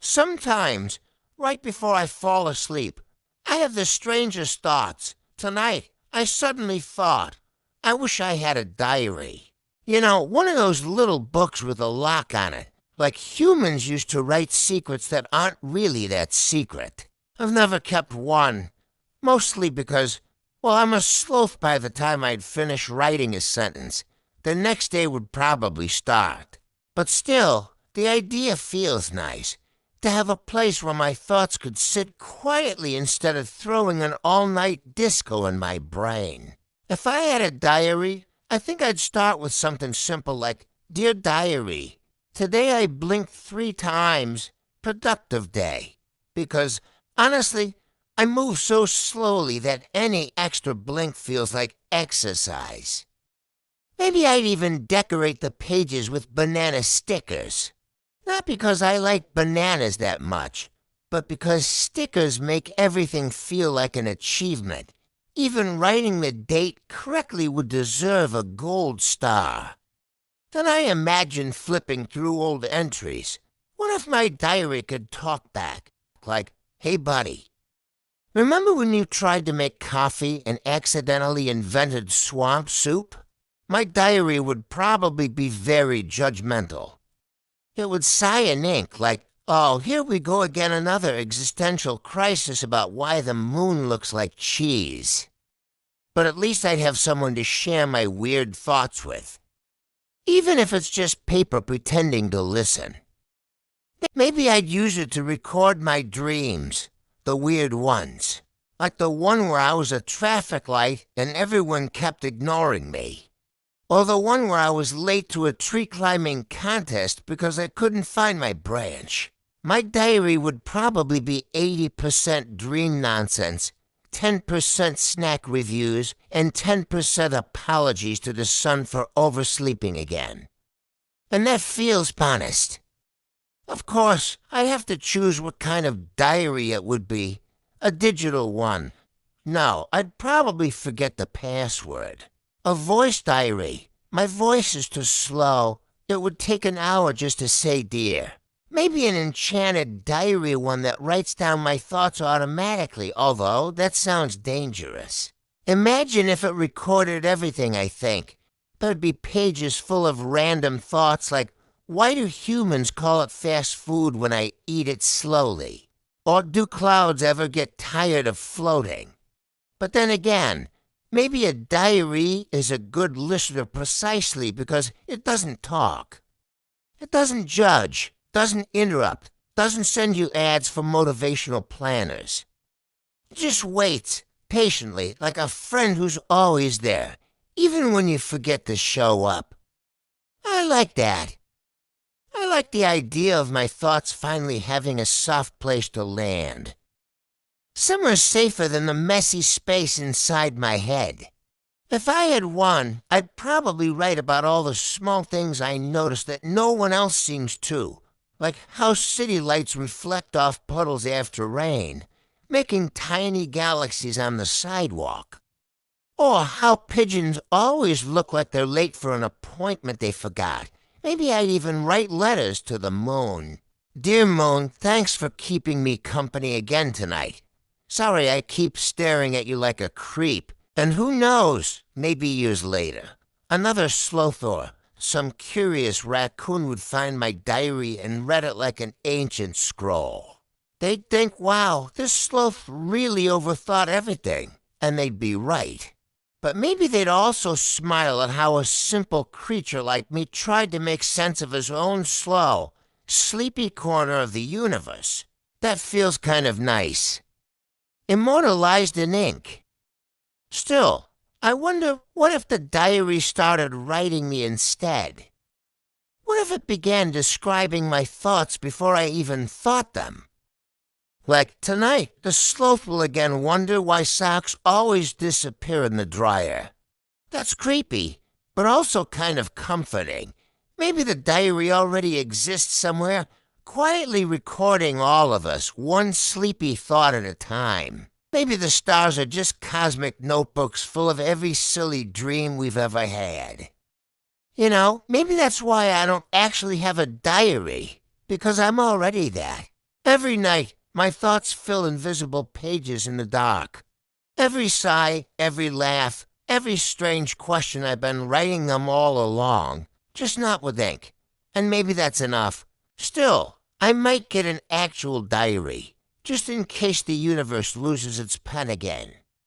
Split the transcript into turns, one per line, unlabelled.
Sometimes, right before I fall asleep, I have the strangest thoughts. Tonight, I suddenly thought, I wish I had a diary. You know, one of those little books with a lock on it, like humans used to write secrets that aren't really that secret. I've never kept one, mostly because, well, I'm a sloth by the time I'd finish writing a sentence. The next day would probably start. But still, the idea feels nice. To have a place where my thoughts could sit quietly instead of throwing an all-night disco in my brain. If I had a diary, I think I'd start with something simple like, Dear Diary, today I blinked 3 times. Productive day. Because, honestly, I move so slowly that any extra blink feels like exercise. Maybe I'd even decorate the pages with banana stickers. Not because I like bananas that much, but because stickers make everything feel like an achievement. Even writing the date correctly would deserve a gold star. Then I imagine flipping through old entries. What if my diary could talk back? Like, hey buddy, remember when you tried to make coffee and accidentally invented swamp soup? My diary would probably be very judgmental. It would sigh in ink like, oh, here we go again, another existential crisis about why the moon looks like cheese. But at least I'd have someone to share my weird thoughts with. Even if it's just paper pretending to listen. Maybe I'd use it to record my dreams, the weird ones. Like the one where I was a traffic light and everyone kept ignoring me. Or the one where I was late to a tree climbing contest because I couldn't find my branch. My diary would probably be 80% dream nonsense, 10% snack reviews, and 10% apologies to the sun for oversleeping again. And that feels honest. Of course, I'd have to choose what kind of diary it would be. A digital one. No, I'd probably forget the password. A voice diary. My voice is too slow. It would take an hour just to say dear. Maybe an enchanted diary one that writes down my thoughts automatically, although that sounds dangerous. Imagine if it recorded everything I think. There'd be pages full of random thoughts like, why do humans call it fast food when I eat it slowly? Or do clouds ever get tired of floating? But then again, maybe a diary is a good listener precisely because it doesn't talk. It doesn't judge, doesn't interrupt, doesn't send you ads for motivational planners. It just waits, patiently, like a friend who's always there, even when you forget to show up. I like that. I like the idea of my thoughts finally having a soft place to land. Somewhere safer than the messy space inside my head. If I had one, I'd probably write about all the small things I notice that no one else seems to, like how city lights reflect off puddles after rain, making tiny galaxies on the sidewalk. Or how pigeons always look like they're late for an appointment they forgot. Maybe I'd even write letters to the moon. Dear Moon, thanks for keeping me company again tonight. Sorry I keep staring at you like a creep. And who knows, maybe years later, another sloth or some curious raccoon would find my diary and read it like an ancient scroll. They'd think, wow, this sloth really overthought everything. And they'd be right. But maybe they'd also smile at how a simple creature like me tried to make sense of his own slow, sleepy corner of the universe. That feels kind of nice. Immortalized in ink. Still, I wonder, what if the diary started writing me instead? What if it began describing my thoughts before I even thought them? Like, tonight, the sloth will again wonder why socks always disappear in the dryer. That's creepy, but also kind of comforting. Maybe the diary already exists somewhere, quietly recording all of us, one sleepy thought at a time. Maybe the stars are just cosmic notebooks full of every silly dream we've ever had. You know, maybe that's why I don't actually have a diary, because I'm already that. Every night, my thoughts fill invisible pages in the dark. Every sigh, every laugh, every strange question, I've been writing them all along, just not with ink. And maybe that's enough. Still, I might get an actual diary, just in case the universe loses its pen again.